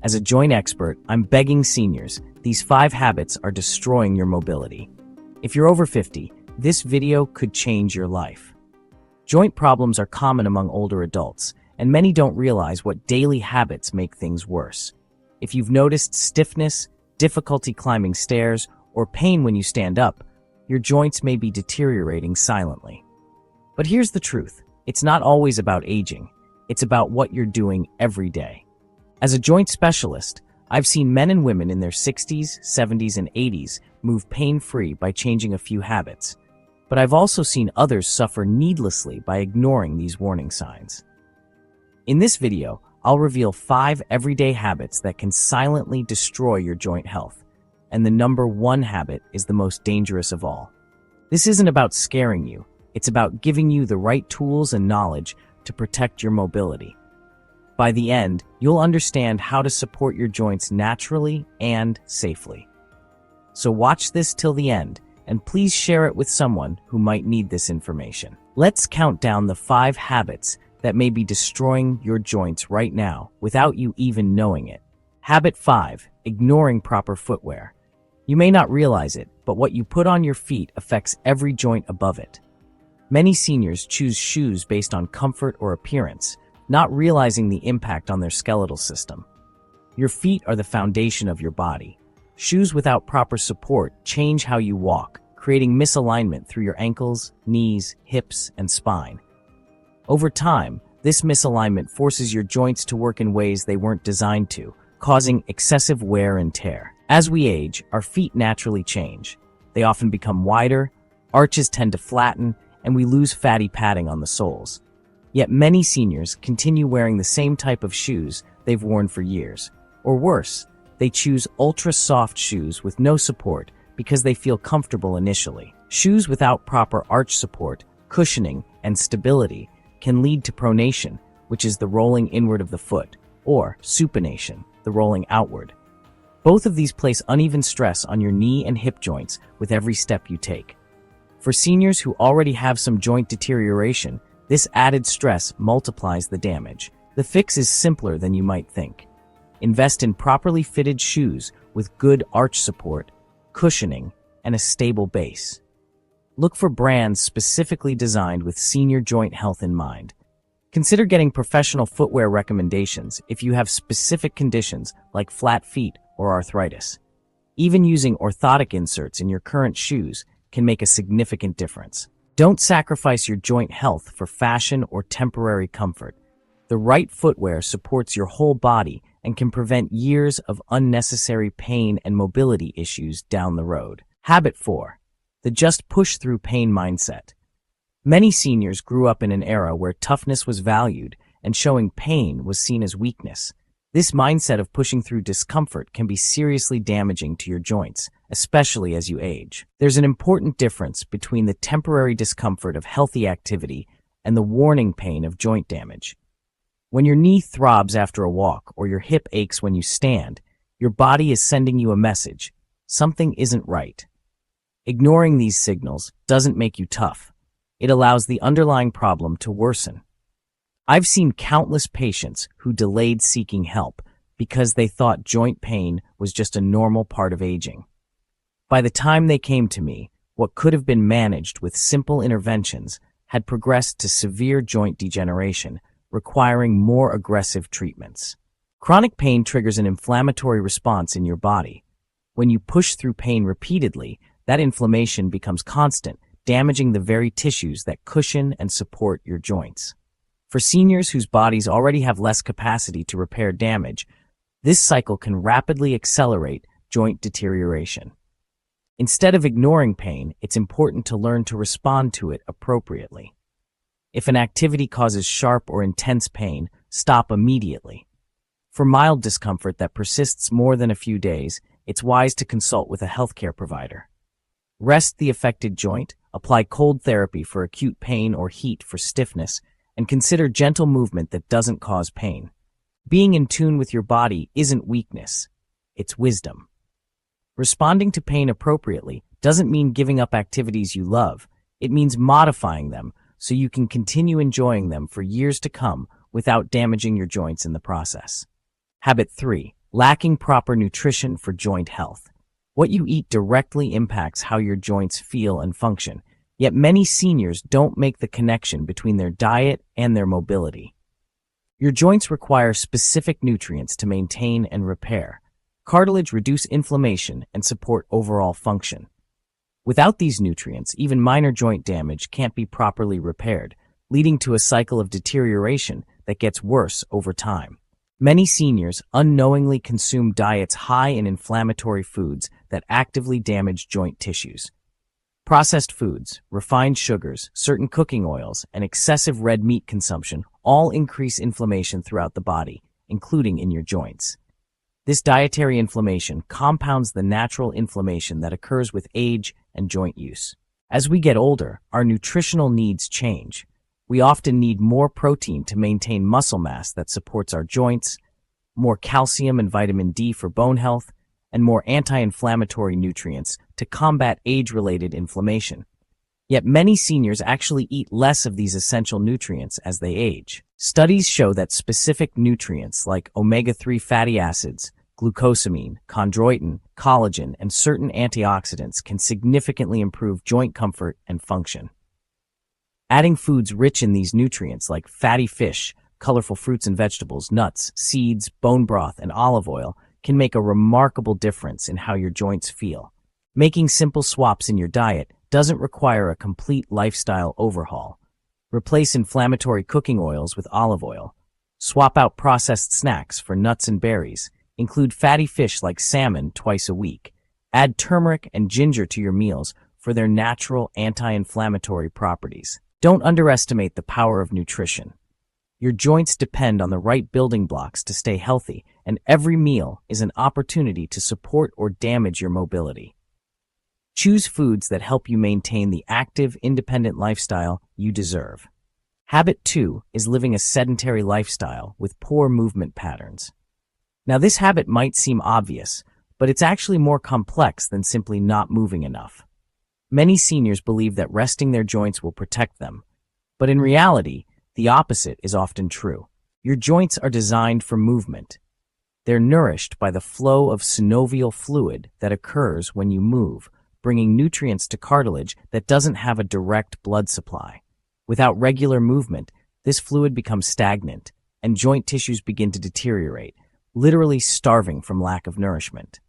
As a joint expert, I'm begging seniors, these 5 habits are destroying your mobility. If you're over 50, this video could change your life. Joint problems are common among older adults, and many don't realize what daily habits make things worse. If you've noticed stiffness, difficulty climbing stairs, or pain when you stand up, your joints may be deteriorating silently. But here's the truth. It's not always about aging. It's about what you're doing every day. As a joint specialist, I've seen men and women in their 60s, 70s, and 80s move pain-free by changing a few habits. But I've also seen others suffer needlessly by ignoring these warning signs. In this video, I'll reveal 5 everyday habits that can silently destroy your joint health. And the number 1 habit is the most dangerous of all. This isn't about scaring you. It's about giving you the right tools and knowledge to protect your mobility. By the end, you'll understand how to support your joints naturally and safely. So watch this till the end, and please share it with someone who might need this information. Let's count down the 5 habits that may be destroying your joints right now without you even knowing it. Habit 5, ignoring proper footwear. You may not realize it, but what you put on your feet affects every joint above it. Many seniors choose shoes based on comfort or appearance, not realizing the impact on their skeletal system. Your feet are the foundation of your body. Shoes without proper support change how you walk, creating misalignment through your ankles, knees, hips, and spine. Over time, this misalignment forces your joints to work in ways they weren't designed to, causing excessive wear and tear. As we age, our feet naturally change. They often become wider, arches tend to flatten, and we lose fatty padding on the soles. Yet many seniors continue wearing the same type of shoes they've worn for years. Or worse, they choose ultra-soft shoes with no support because they feel comfortable initially. Shoes without proper arch support, cushioning, and stability can lead to pronation, which is the rolling inward of the foot, or supination, the rolling outward. Both of these place uneven stress on your knee and hip joints with every step you take. For seniors who already have some joint deterioration, this added stress multiplies the damage. The fix is simpler than you might think. Invest in properly fitted shoes with good arch support, cushioning, and a stable base. Look for brands specifically designed with senior joint health in mind. Consider getting professional footwear recommendations if you have specific conditions like flat feet or arthritis. Even using orthotic inserts in your current shoes can make a significant difference. Don't sacrifice your joint health for fashion or temporary comfort. The right footwear supports your whole body and can prevent years of unnecessary pain and mobility issues down the road. Habit 4. The just push through pain mindset. Many seniors grew up in an era where toughness was valued and showing pain was seen as weakness. This mindset of pushing through discomfort can be seriously damaging to your joints, especially as you age. There's an important difference between the temporary discomfort of healthy activity and the warning pain of joint damage. When your knee throbs after a walk or your hip aches when you stand, your body is sending you a message. Something isn't right. Ignoring these signals doesn't make you tough. It allows the underlying problem to worsen. I've seen countless patients who delayed seeking help because they thought joint pain was just a normal part of aging. By the time they came to me, what could have been managed with simple interventions had progressed to severe joint degeneration, requiring more aggressive treatments. Chronic pain triggers an inflammatory response in your body. When you push through pain repeatedly, that inflammation becomes constant, damaging the very tissues that cushion and support your joints. For seniors whose bodies already have less capacity to repair damage, this cycle can rapidly accelerate joint deterioration. Instead of ignoring pain, it's important to learn to respond to it appropriately. If an activity causes sharp or intense pain, stop immediately. For mild discomfort that persists more than a few days, it's wise to consult with a healthcare provider. Rest the affected joint, apply cold therapy for acute pain or heat for stiffness, and consider gentle movement that doesn't cause pain. Being in tune with your body isn't weakness, it's wisdom. Responding to pain appropriately doesn't mean giving up activities you love. It means modifying them so you can continue enjoying them for years to come without damaging your joints in the process. Habit 3. Lacking proper nutrition for joint health. What you eat directly impacts how your joints feel and function, yet many seniors don't make the connection between their diet and their mobility. Your joints require specific nutrients to maintain and repair. Cartilage reduce inflammation and support overall function. Without these nutrients, even minor joint damage can't be properly repaired, leading to a cycle of deterioration that gets worse over time. Many seniors unknowingly consume diets high in inflammatory foods that actively damage joint tissues. Processed foods, refined sugars, certain cooking oils, and excessive red meat consumption all increase inflammation throughout the body, including in your joints. This dietary inflammation compounds the natural inflammation that occurs with age and joint use. As we get older, our nutritional needs change. We often need more protein to maintain muscle mass that supports our joints, more calcium and vitamin D for bone health, and more anti-inflammatory nutrients to combat age-related inflammation. Yet many seniors actually eat less of these essential nutrients as they age. Studies show that specific nutrients like omega-3 fatty acids, glucosamine, chondroitin, collagen, and certain antioxidants can significantly improve joint comfort and function. Adding foods rich in these nutrients like fatty fish, colorful fruits and vegetables, nuts, seeds, bone broth, and olive oil can make a remarkable difference in how your joints feel. Making simple swaps in your diet doesn't require a complete lifestyle overhaul. Replace inflammatory cooking oils with olive oil. Swap out processed snacks for nuts and berries. Include fatty fish like salmon twice a week. Add turmeric and ginger to your meals for their natural anti-inflammatory properties. Don't underestimate the power of nutrition. Your joints depend on the right building blocks to stay healthy, and every meal is an opportunity to support or damage your mobility. Choose foods that help you maintain the active, independent lifestyle you deserve. Habit 2 is living a sedentary lifestyle with poor movement patterns. Now, this habit might seem obvious, but it's actually more complex than simply not moving enough. Many seniors believe that resting their joints will protect them, but in reality, the opposite is often true. Your joints are designed for movement. They're nourished by the flow of synovial fluid that occurs when you move, bringing nutrients to cartilage that doesn't have a direct blood supply. Without regular movement, this fluid becomes stagnant, and joint tissues begin to deteriorate, literally starving from lack of nourishment.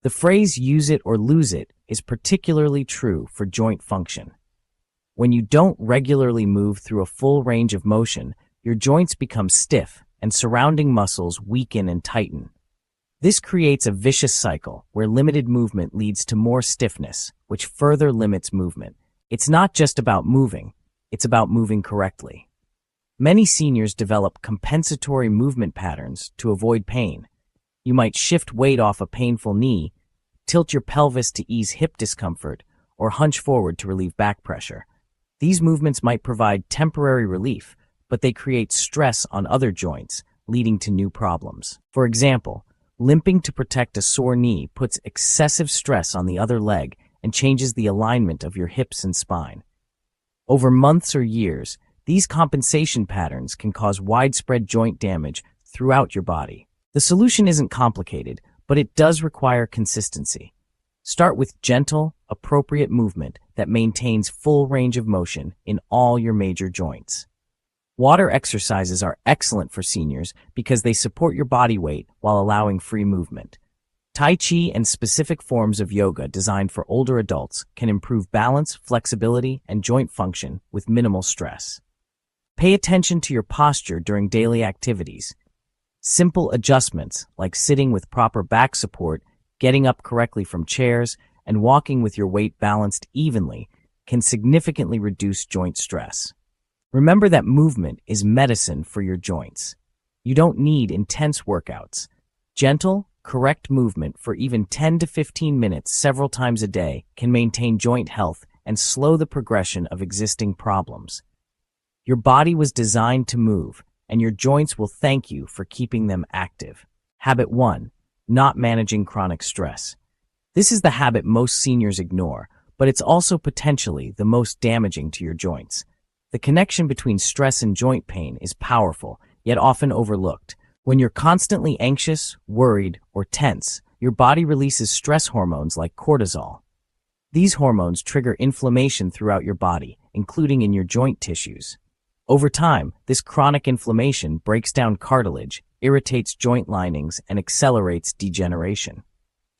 The phrase "use it or lose it" is particularly true for joint function. When you don't regularly move through a full range of motion, your joints become stiff and surrounding muscles weaken and tighten. This creates a vicious cycle where limited movement leads to more stiffness, which further limits movement. It's not just about moving, it's about moving correctly. Many seniors develop compensatory movement patterns to avoid pain. You might shift weight off a painful knee, tilt your pelvis to ease hip discomfort, or hunch forward to relieve back pressure. These movements might provide temporary relief, but they create stress on other joints, leading to new problems. For example, limping to protect a sore knee puts excessive stress on the other leg and changes the alignment of your hips and spine. Over months or years, these compensation patterns can cause widespread joint damage throughout your body. The solution isn't complicated, but it does require consistency. Start with gentle, appropriate movement that maintains full range of motion in all your major joints. Water exercises are excellent for seniors because they support your body weight while allowing free movement. Tai Chi and specific forms of yoga designed for older adults can improve balance, flexibility, and joint function with minimal stress. Pay attention to your posture during daily activities. Simple adjustments like sitting with proper back support, getting up correctly from chairs, and walking with your weight balanced evenly can significantly reduce joint stress. Remember that movement is medicine for your joints. You don't need intense workouts. Gentle, correct movement for even 10 to 15 minutes several times a day can maintain joint health and slow the progression of existing problems. Your body was designed to move, and your joints will thank you for keeping them active. Habit 1. Not managing chronic stress. This is the habit most seniors ignore, but it's also potentially the most damaging to your joints. The connection between stress and joint pain is powerful, yet often overlooked. When you're constantly anxious, worried, or tense, your body releases stress hormones like cortisol. These hormones trigger inflammation throughout your body, including in your joint tissues. Over time, this chronic inflammation breaks down cartilage, irritates joint linings, and accelerates degeneration.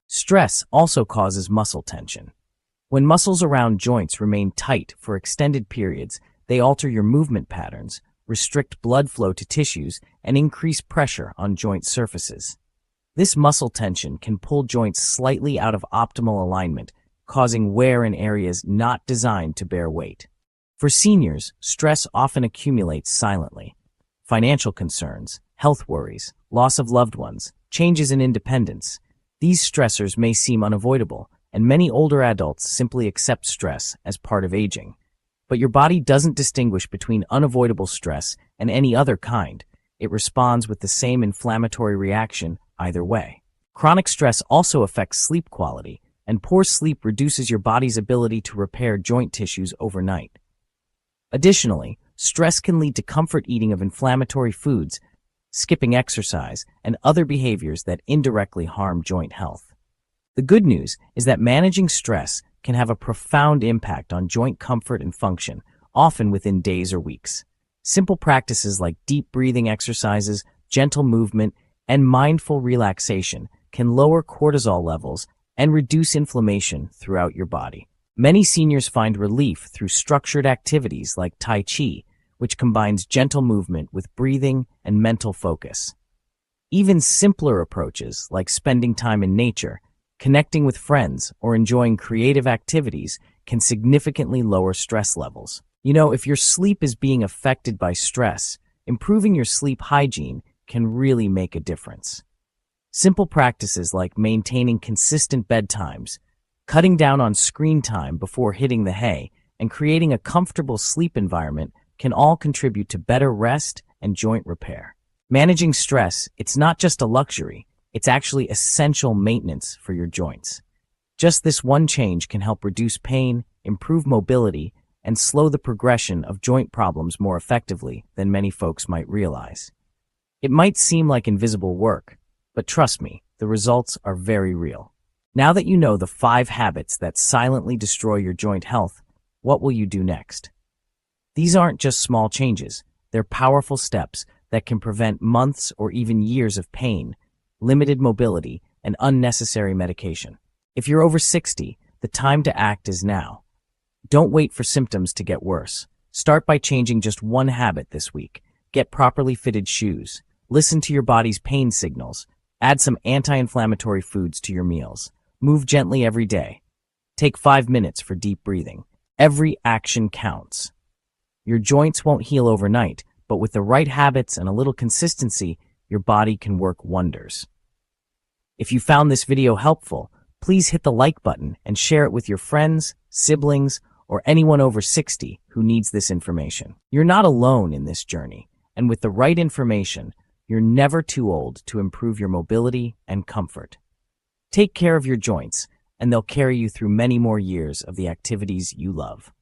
Stress also causes muscle tension. When muscles around joints remain tight for extended periods, they alter your movement patterns, restrict blood flow to tissues, and increase pressure on joint surfaces. This muscle tension can pull joints slightly out of optimal alignment, causing wear in areas not designed to bear weight. For seniors, stress often accumulates silently. Financial concerns, health worries, loss of loved ones, changes in independence. These stressors may seem unavoidable, and many older adults simply accept stress as part of aging. But your body doesn't distinguish between unavoidable stress and any other kind. It responds with the same inflammatory reaction either way. Chronic stress also affects sleep quality, and poor sleep reduces your body's ability to repair joint tissues overnight. Additionally, stress can lead to comfort eating of inflammatory foods, skipping exercise, and other behaviors that indirectly harm joint health. The good news is that managing stress can have a profound impact on joint comfort and function, often within days or weeks. Simple practices like deep breathing exercises, gentle movement, and mindful relaxation can lower cortisol levels and reduce inflammation throughout your body. Many seniors find relief through structured activities like Tai Chi, which combines gentle movement with breathing and mental focus. Even simpler approaches like spending time in nature, connecting with friends, or enjoying creative activities can significantly lower stress levels. If your sleep is being affected by stress, improving your sleep hygiene can really make a difference. Simple practices like maintaining consistent bedtimes, cutting down on screen time before hitting the hay, and creating a comfortable sleep environment can all contribute to better rest and joint repair. Managing stress, it's not just a luxury, it's actually essential maintenance for your joints. Just this one change can help reduce pain, improve mobility, and slow the progression of joint problems more effectively than many folks might realize. It might seem like invisible work, but trust me, the results are very real. Now that you know the 5 habits that silently destroy your joint health, what will you do next? These aren't just small changes, they're powerful steps that can prevent months or even years of pain, limited mobility, and unnecessary medication. If you're over 60, the time to act is now. Don't wait for symptoms to get worse. Start by changing just one habit this week. Get properly fitted shoes. Listen to your body's pain signals. Add some anti-inflammatory foods to your meals. Move gently every day. Take 5 minutes for deep breathing. Every action counts. Your joints won't heal overnight, but with the right habits and a little consistency, your body can work wonders. If you found this video helpful, please hit the like button and share it with your friends, siblings, or anyone over 60 who needs this information. You're not alone in this journey, and with the right information, you're never too old to improve your mobility and comfort. Take care of your joints, and they'll carry you through many more years of the activities you love.